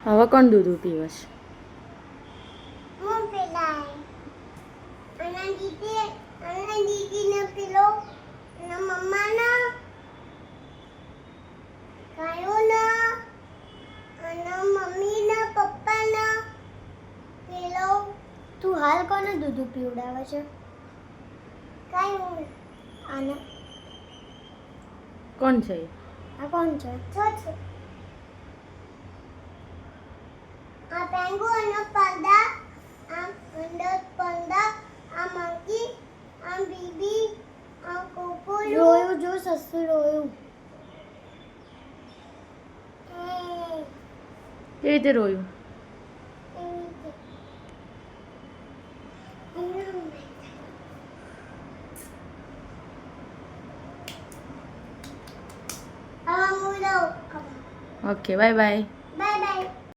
હવે કોણ દૂધ પીવે છે? હું પેલા અને દીદીને પેલો અને મમ્માના કાયોના અને મમ્મીના પપ્પાના પેલો. તું હાલ કોને દૂધ પીવડાવે છે? કાઈ આને. કોણ છે એ? આ કોણ છે? છે આ પેંગુઈન પંડા, આ અંદર પંડા, આ મંકી, આ બીબી, આ કોકોલું. રોયું જો સસું રોયું. કેવી રીતે રોયું? આ મુલો. Okay, bye bye.